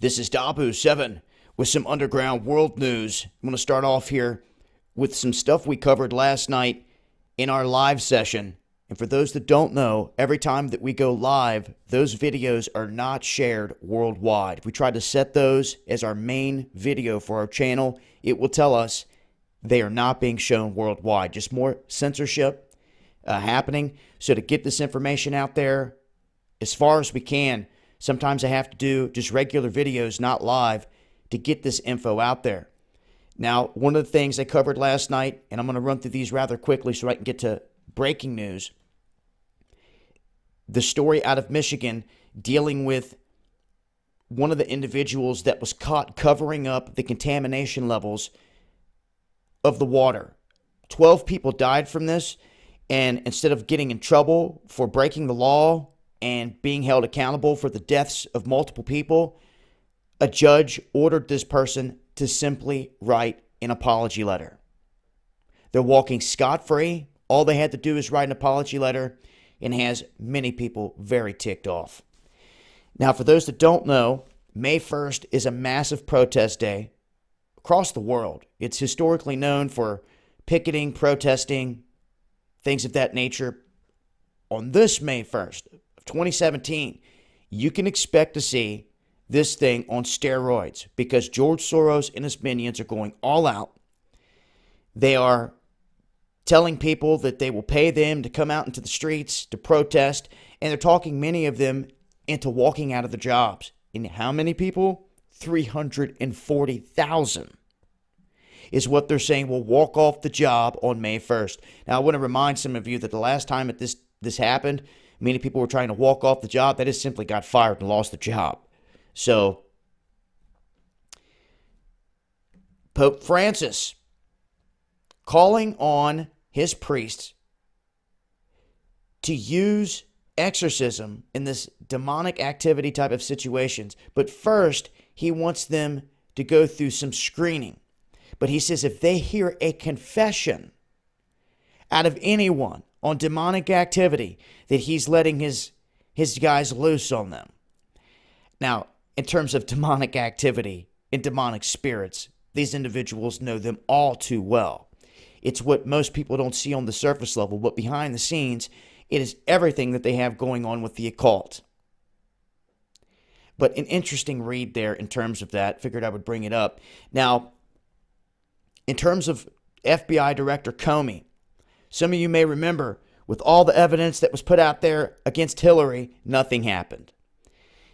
This is Dabu7 with some underground world news. I'm going to start off here with some stuff we covered last night in our live session. And for those that don't know, every time that we go live, those videos are not shared worldwide. If we try to set those as our main video for our channel, it will tell us they are not being shown worldwide. Just more censorship happening. So to get this information out there as far as we can, sometimes I have to do just regular videos, not live, to get this info out there. Now, one of the things I covered last night, and I'm going to run through these rather quickly so I can get to breaking news. The story out of Michigan dealing with one of the individuals that was caught covering up the contamination levels of the water. 12 people died from this, and instead of getting in trouble for breaking the law and being held accountable for the deaths of multiple people, a judge ordered this person to simply write an apology letter. They're walking scot-free. All they had to do is write an apology letter, and has many people very ticked off. Now, for those that don't know, May 1st is a massive protest day across the world. It's historically known for picketing, protesting, things of that nature. On this May 1st, 2017, you can expect to see this thing on steroids because George Soros and his minions are going all out. They are telling people that they will pay them to come out into the streets to protest, and they're talking many of them into walking out of the jobs. And how many people? 340,000 is what they're saying will walk off the job on May 1st. Now, I want to remind some of you that the last time that this happened, many people were trying to walk off the job. They just simply got fired and lost the job. So, Pope Francis calling on his priests to use exorcism in this demonic activity type of situations. But first, he wants them to go through some screening. But he says if they hear a confession out of anyone on demonic activity, that he's letting his guys loose on them. Now, in terms of demonic activity and demonic spirits, these individuals know them all too well. It's what most people don't see on the surface level, but behind the scenes, it is everything that they have going on with the occult. But an interesting read there in terms of that. Figured I would bring it up. Now, in terms of FBI Director Comey, some of you may remember, with all the evidence that was put out there against Hillary, nothing happened.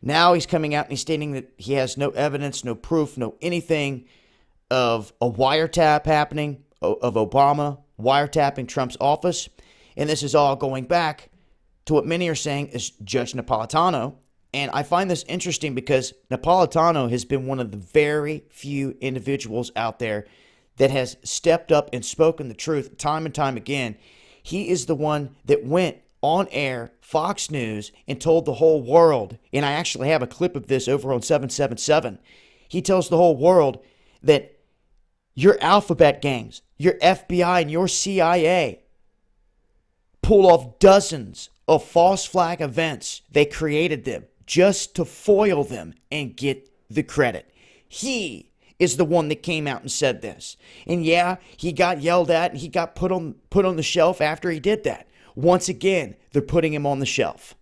Now he's coming out and he's stating that he has no evidence, no proof, no anything of a wiretap happening, of Obama wiretapping Trump's office. And this is all going back to what many are saying is Judge Napolitano. And I find this interesting because Napolitano has been one of the very few individuals out there that has stepped up and spoken the truth time and time again. He is the one that went on air, Fox News, and told the whole world, and I actually have a clip of this over on 777. He tells the whole world that your alphabet gangs, your FBI and your CIA pull off dozens of false flag events. They created them just to foil them and get the credit. He is the one that came out and said this. And yeah, he got yelled at and he got put on the shelf after he did that. Once again, they're putting him on the shelf.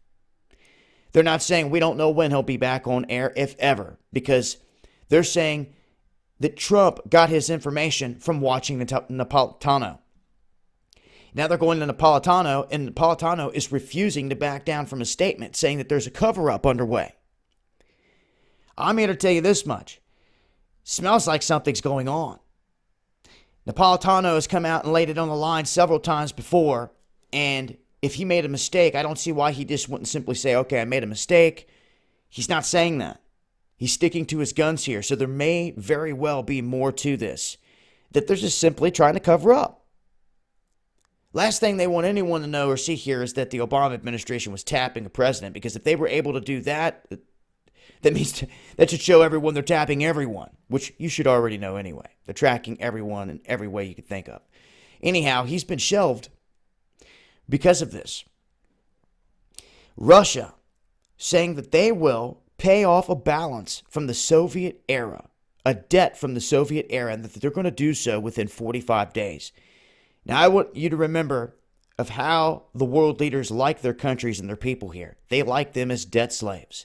They're not saying we don't know when he'll be back on air, if ever, because they're saying that Trump got his information from watching Napolitano. Now they're going to Napolitano, and Napolitano is refusing to back down from his statement, saying that there's a cover-up underway. I'm here to tell you this much. Smells like something's going on. Napolitano has come out and laid it on the line several times before, and if he made a mistake, I don't see why he just wouldn't simply say, okay, I made a mistake. He's not saying that. He's sticking to his guns here, so there may very well be more to this, that they're just simply trying to cover up. Last thing they want anyone to know or see here is that the Obama administration was tapping a president, because if they were able to do that, that means that should show everyone they're tapping everyone, which you should already know anyway. They're tracking everyone in every way you could think of. Anyhow, he's been shelved because of this. Russia saying that they will pay off a balance from the Soviet era, a debt from the Soviet era, and that they're going to do so within 45 days. Now, I want you to remember of how the world leaders like their countries and their people here. They like them as debt slaves.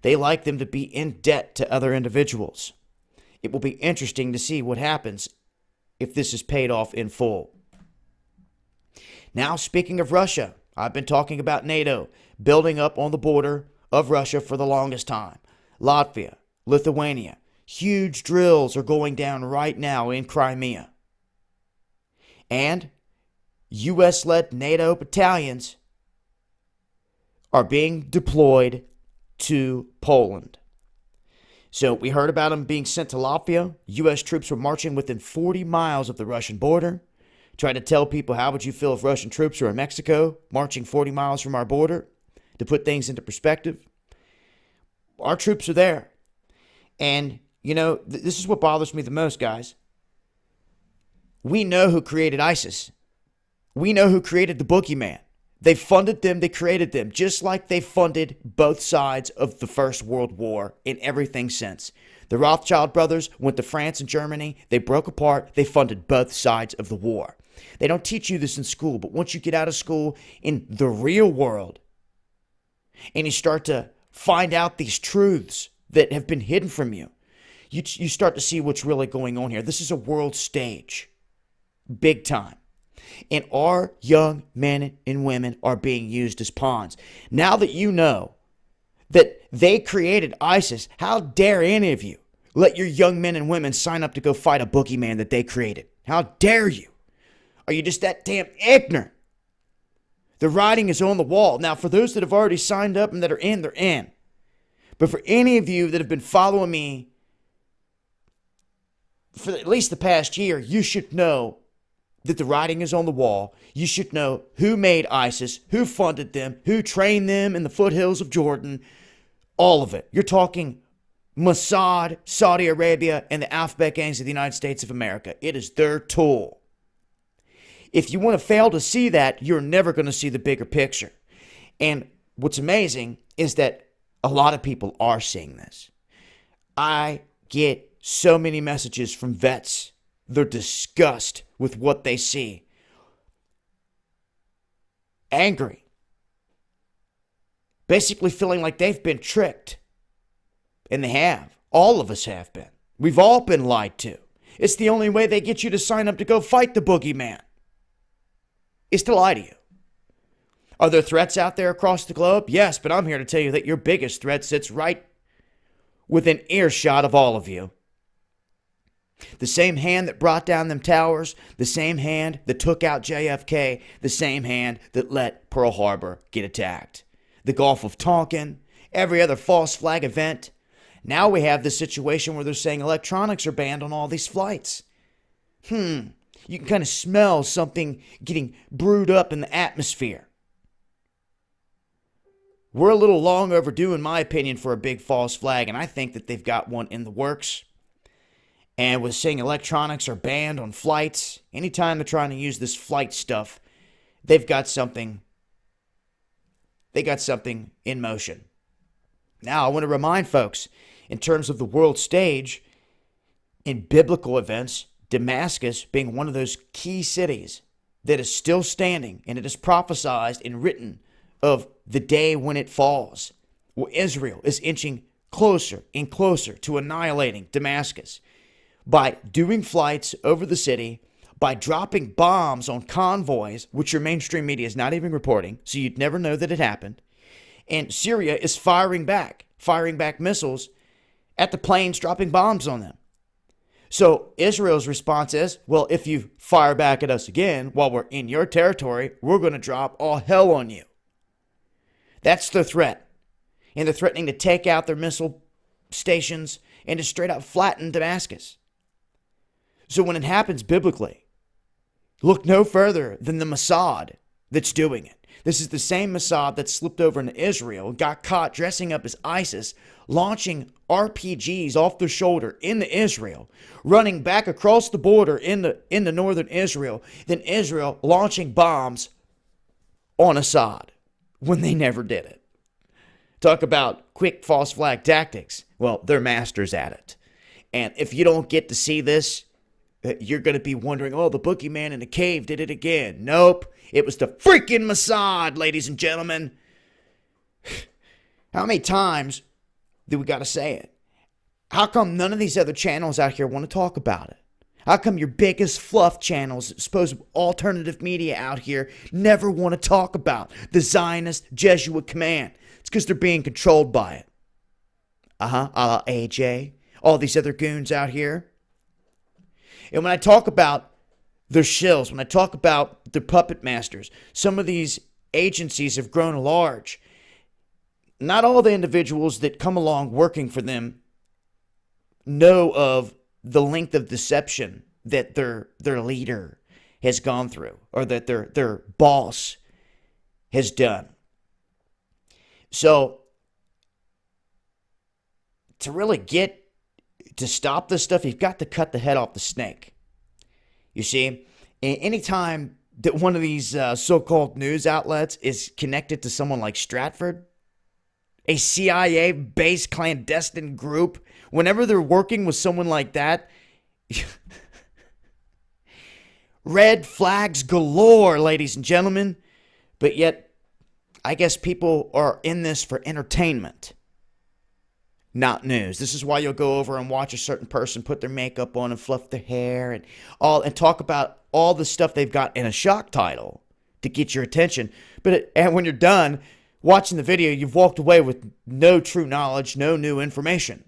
They like them to be in debt to other individuals. It will be interesting to see what happens if this is paid off in full. Now, speaking of Russia, I've been talking about NATO building up on the border of Russia for the longest time. Latvia, Lithuania, huge drills are going down right now in Crimea. And U.S.-led NATO battalions are being deployed to Poland. So we heard about them being sent to Latvia. U.S. troops were marching within 40 miles of the Russian border. Trying to tell people, how would you feel if Russian troops were in Mexico, marching 40 miles from our border? To put things into perspective, our troops are there. And, this is what bothers me the most, guys. We know who created ISIS. We know who created the boogeyman. They funded them, they created them, just like they funded both sides of the First World War and everything since. The Rothschild brothers went to France and Germany. They broke apart. They funded both sides of the war. They don't teach you this in school, but once you get out of school in the real world and you start to find out these truths that have been hidden from you, you start to see what's really going on here. This is a world stage, big time. And our young men and women are being used as pawns. Now that you know that they created ISIS, how dare any of you let your young men and women sign up to go fight a boogeyman that they created? How dare you? Are you just that damn ignorant? The writing is on the wall. Now, for those that have already signed up and that are in, they're in. But for any of you that have been following me for at least the past year, you should know that the writing is on the wall. You should know who made ISIS, who funded them, who trained them in the foothills of Jordan, all of it. You're talking Mossad, Saudi Arabia, and the alphabet gangs of the United States of America. It is their tool. If you want to fail to see that, you're never going to see the bigger picture. And what's amazing is that a lot of people are seeing this. I get so many messages from vets. They're disgusted with what they see. Angry. Basically feeling like they've been tricked. And they have. All of us have been. We've all been lied to. It's the only way they get you to sign up to go fight the boogeyman, is to lie to you. Are there threats out there across the globe? Yes, but I'm here to tell you that your biggest threat sits right within earshot of all of you. The same hand that brought down them towers, the same hand that took out JFK, the same hand that let Pearl Harbor get attacked. The Gulf of Tonkin, every other false flag event. Now we have this situation where they're saying electronics are banned on all these flights. You can kind of smell something getting brewed up in the atmosphere. We're a little long overdue, in my opinion, for a big false flag, and I think that they've got one in the works. And with saying electronics are banned on flights, anytime they're trying to use this flight stuff, they've got something. They got something in motion. Now, I want to remind folks, in terms of the world stage, in biblical events, Damascus being one of those key cities that is still standing, and it is prophesied and written of the day when it falls, where Israel is inching closer and closer to annihilating Damascus by doing flights over the city, by dropping bombs on convoys, which your mainstream media is not even reporting, so you'd never know that it happened. And Syria is firing back missiles at the planes, dropping bombs on them. So Israel's response is, well, if you fire back at us again while we're in your territory, we're going to drop all hell on you. That's the threat. And they're threatening to take out their missile stations and to straight up flatten Damascus. So when it happens biblically, look no further than the Mossad that's doing it. This is the same Mossad that slipped over into Israel, got caught dressing up as ISIS, launching RPGs off their shoulder into Israel, running back across the border into northern Israel, then Israel launching bombs on Assad when they never did it. Talk about quick false flag tactics. Well, they're masters at it. And if you don't get to see this, you're going to be wondering, oh, the boogeyman in the cave did it again. Nope. It was the freaking Mossad, ladies and gentlemen. How many times do we got to say it? How come none of these other channels out here want to talk about it? How come your biggest fluff channels, supposed alternative media out here, never want to talk about the Zionist Jesuit command? It's because they're being controlled by it. A la AJ, all these other goons out here. And when I talk about their shills, when I talk about their puppet masters, some of these agencies have grown large. Not all the individuals that come along working for them know of the length of deception that their leader has gone through, or that their boss has done. So, to really to stop this stuff, you've got to cut the head off the snake. You see, anytime that one of these so-called news outlets is connected to someone like Stratford, a CIA-based clandestine group, whenever they're working with someone like that, red flags galore, ladies and gentlemen. But yet, I guess people are in this for entertainment, not news. This is why you'll go over and watch a certain person put their makeup on and fluff their hair and talk about all the stuff they've got in a shock title to get your attention. And when you're done watching the video, you've walked away with no true knowledge, no new information.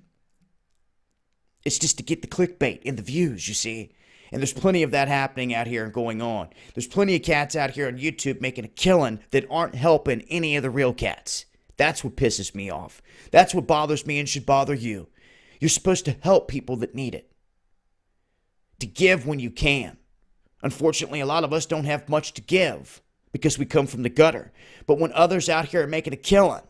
It's just to get the clickbait and the views, you see. And there's plenty of that happening out here and going on. There's plenty of cats out here on YouTube making a killing that aren't helping any of the real cats. That's what pisses me off. That's what bothers me and should bother you. You're supposed to help people that need it. To give when you can. Unfortunately, a lot of us don't have much to give because we come from the gutter. But when others out here are making a killing,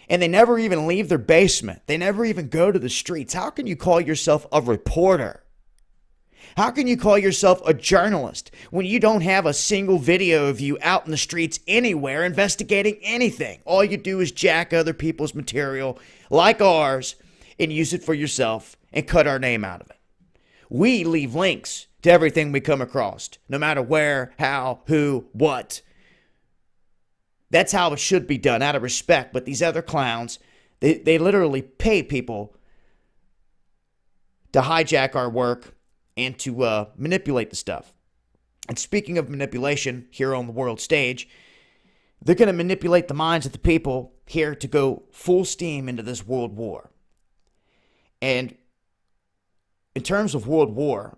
and they never even leave their basement, they never even go to the streets, how can you call yourself a reporter? How can you call yourself a journalist when you don't have a single video of you out in the streets anywhere investigating anything? All you do is jack other people's material like ours and use it for yourself and cut our name out of it. We leave links to everything we come across, no matter where, how, who, what. That's how it should be done, out of respect. But these other clowns, they literally pay people to hijack our work and to manipulate the stuff. And speaking of manipulation here on the world stage, they're going to manipulate the minds of the people here to go full steam into this world war. And in terms of world war,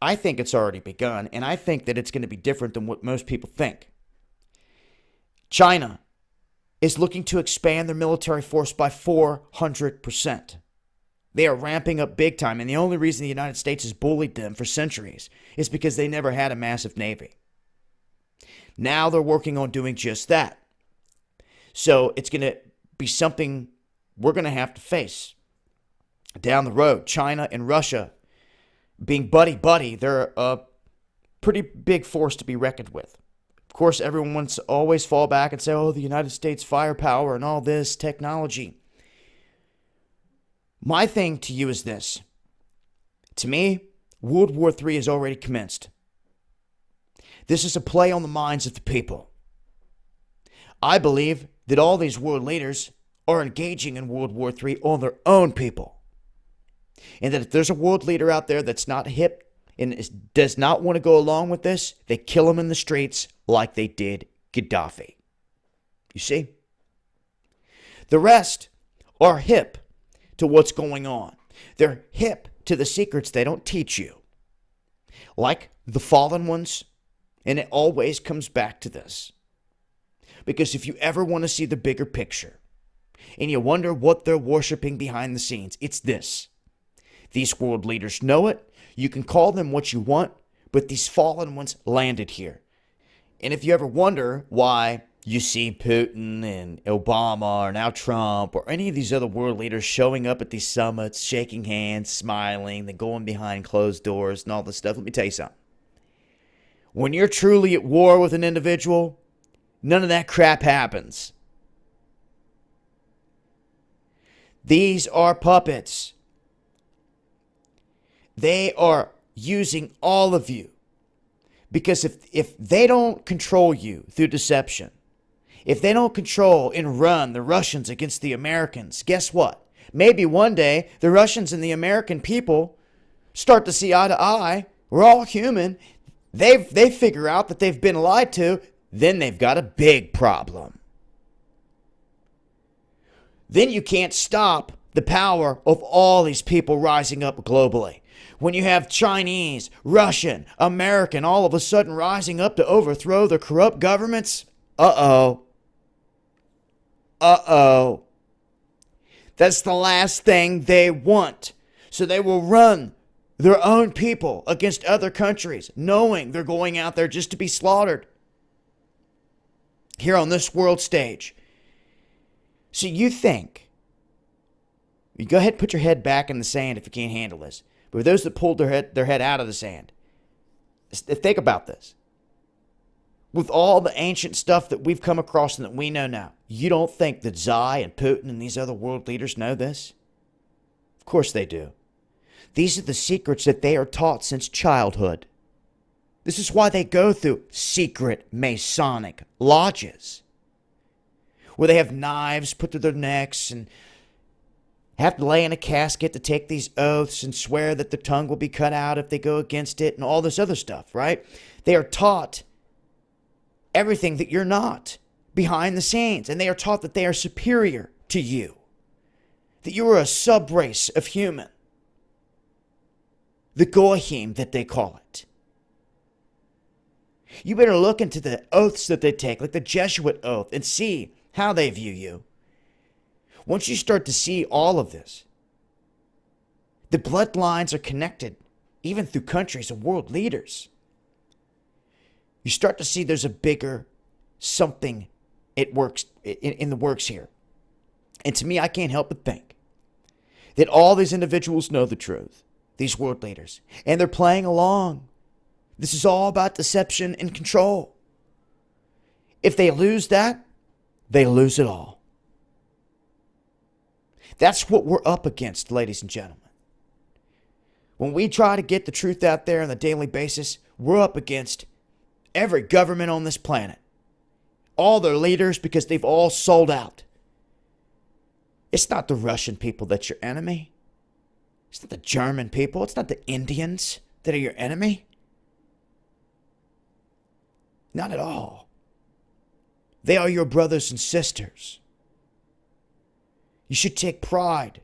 I think it's already begun, and I think that it's going to be different than what most people think. China is looking to expand their military force by 400%. They are ramping up big time, and the only reason the United States has bullied them for centuries is because they never had a massive navy. Now they're working on doing just that. So it's going to be something we're going to have to face down the road. China and Russia being buddy-buddy, they're a pretty big force to be reckoned with. Of course, everyone wants to always fall back and say, oh, the United States firepower and all this technology. My thing to you is this. To me, World War III has already commenced. This is a play on the minds of the people. I believe that all these world leaders are engaging in World War III on their own people. And that if there's a world leader out there that's not hip and does not want to go along with this, they kill him in the streets like they did Gaddafi. You see? The rest are hip to what's going on. They're hip to the secrets they don't teach you. Like the fallen ones. And it always comes back to this. Because if you ever want to see the bigger picture, and you wonder what they're worshiping behind the scenes, it's this. These world leaders know it. You can call them what you want, but these fallen ones landed here. And if you ever wonder why you see Putin and Obama or now Trump or any of these other world leaders showing up at these summits, shaking hands, smiling, then going behind closed doors and all this stuff, let me tell you something. When you're truly at war with an individual, none of that crap happens. These are puppets. They are using all of you. Because if they don't control you through deception, if they don't control and run the Russians against the Americans, guess what? Maybe one day the Russians and the American people start to see eye to eye. We're all human. They figure out that they've been lied to. Then they've got a big problem. Then you can't stop the power of all these people rising up globally. When you have Chinese, Russian, American all of a sudden rising up to overthrow their corrupt governments, uh-oh. That's the last thing they want. So they will run their own people against other countries, knowing they're going out there just to be slaughtered here on this world stage. So you think, you go ahead and put your head back in the sand if you can't handle this. But for those that pulled their head out of the sand, think about this. With all the ancient stuff that we've come across and that we know now, you don't think that Xi and Putin and these other world leaders know this? Of course they do. These are the secrets that they are taught since childhood. This is why they go through secret Masonic lodges, where they have knives put to their necks and have to lay in a casket to take these oaths and swear that their tongue will be cut out if they go against it and all this other stuff, right? They are taught everything that you're not behind the scenes, and they are taught that they are superior to you, that you are a sub-race of human, the Goyim that they call it. You better look into the oaths that they take, like the Jesuit oath, and see how they view you. Once you start to see all of this, the bloodlines are connected, even through countries and world leaders. You start to see there's a bigger something it works in the works here. And to me, I can't help but think that all these individuals know the truth, these world leaders, and they're playing along. This is all about deception and control. If they lose that, they lose it all. That's what we're up against, ladies and gentlemen. When we try to get the truth out there on a daily basis, we're up against every government on this planet. All their leaders, because they've all sold out. It's not the Russian people that's your enemy. It's not the German people. It's not the Indians that are your enemy. Not at all. They are your brothers and sisters. You should take pride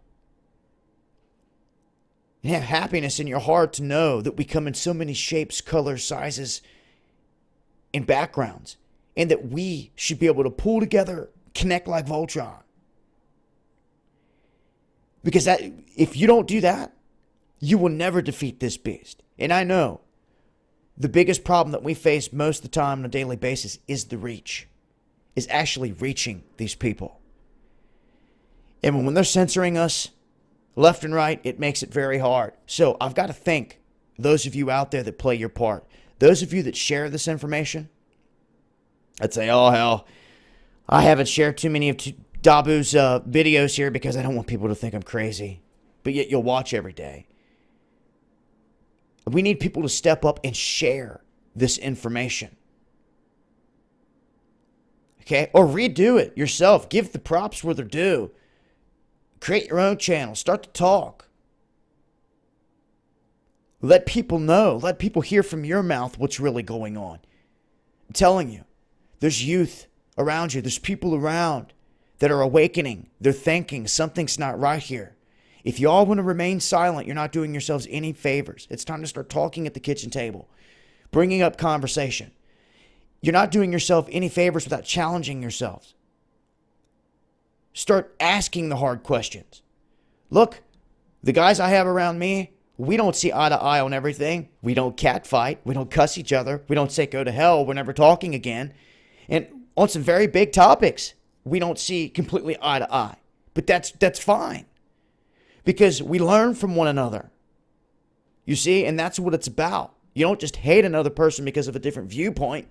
and have happiness in your heart to know that we come in so many shapes, colors, sizes, and backgrounds, and that we should be able to pull together, connect like Voltron. Because if you don't do that, you will never defeat this beast. And I know the biggest problem that we face most of the time on a daily basis is the reach, is actually reaching these people. And when they're censoring us left and right, it makes it very hard. So I've got to thank those of you out there that play your part. Those of you that share this information. I'd say, oh, hell, I haven't shared too many of Dabu's videos here because I don't want people to think I'm crazy. But yet you'll watch every day. We need people to step up and share this information. Okay? Or redo it yourself. Give the props where they're due. Create your own channel. Start to talk. Let people know. Let people hear from your mouth what's really going on. I'm telling you, there's youth around you. There's people around that are awakening. They're thinking something's not right here. If you all want to remain silent, you're not doing yourselves any favors. It's time to start talking at the kitchen table, bringing up conversation. You're not doing yourself any favors without challenging yourselves. Start asking the hard questions. Look, the guys I have around me, we don't see eye to eye on everything. We don't catfight. We don't cuss each other. We don't say go to hell. We're never talking again. And on some very big topics, we don't see completely eye to eye. But that's fine. Because we learn from one another. You see, and that's what it's about. You don't just hate another person because of a different viewpoint.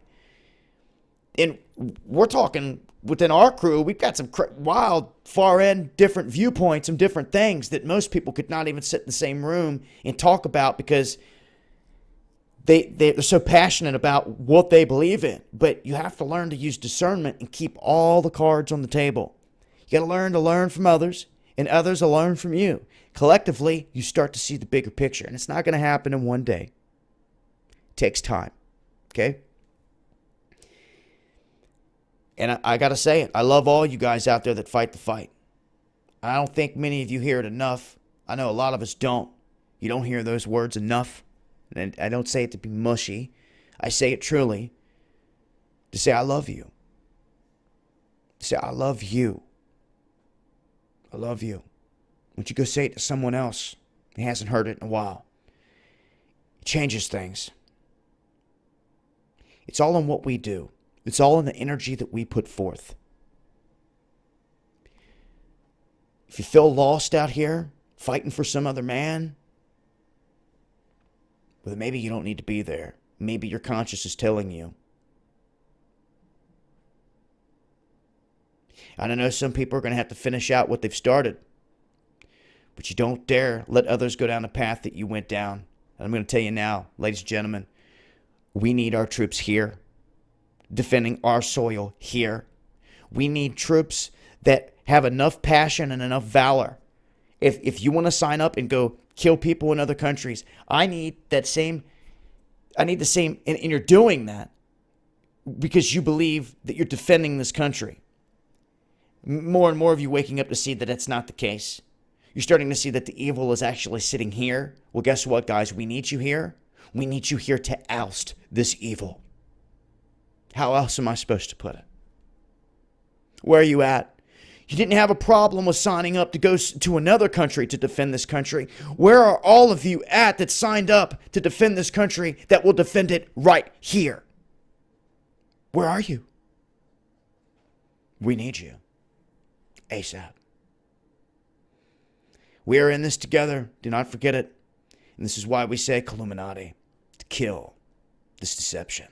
And we're talking within our crew, we've got some wild, far end, different viewpoints, some different things that most people could not even sit in the same room and talk about because they're so passionate about what they believe in. But you have to learn to use discernment and keep all the cards on the table. You got to learn from others, and others will learn from you. Collectively, you start to see the bigger picture, and it's not going to happen in one day. It takes time, okay? And I got to say it. I love all you guys out there that fight the fight. I don't think many of you hear it enough. I know a lot of us don't. You don't hear those words enough. And I don't say it to be mushy. I say it truly to say I love you. To say I love you. I love you. Once you go say it to someone else who hasn't heard it in a while, it changes things. It's all in what we do. It's all in the energy that we put forth. If you feel lost out here, fighting for some other man, well, maybe you don't need to be there. Maybe your conscience is telling you. And I know some people are going to have to finish out what they've started. But you don't dare let others go down the path that you went down. And I'm going to tell you now, ladies and gentlemen, we need our troops here, defending our soil here. We need troops that have enough passion and enough valor. If you want to sign up and go kill people in other countries, I need the same, and you're doing that because you believe that you're defending this country. More and more of you waking up to see that that's not the case. You're starting to see that the evil is actually sitting here. Well, guess what, guys? We need you here. We need you here to oust this evil. How else am I supposed to put it? Where are you at? You didn't have a problem with signing up to go to another country to defend this country. Where are all of you at that signed up to defend this country that will defend it right here? Where are you? We need you. ASAP. We are in this together. Do not forget it. And this is why we say Illuminati, to kill this deception.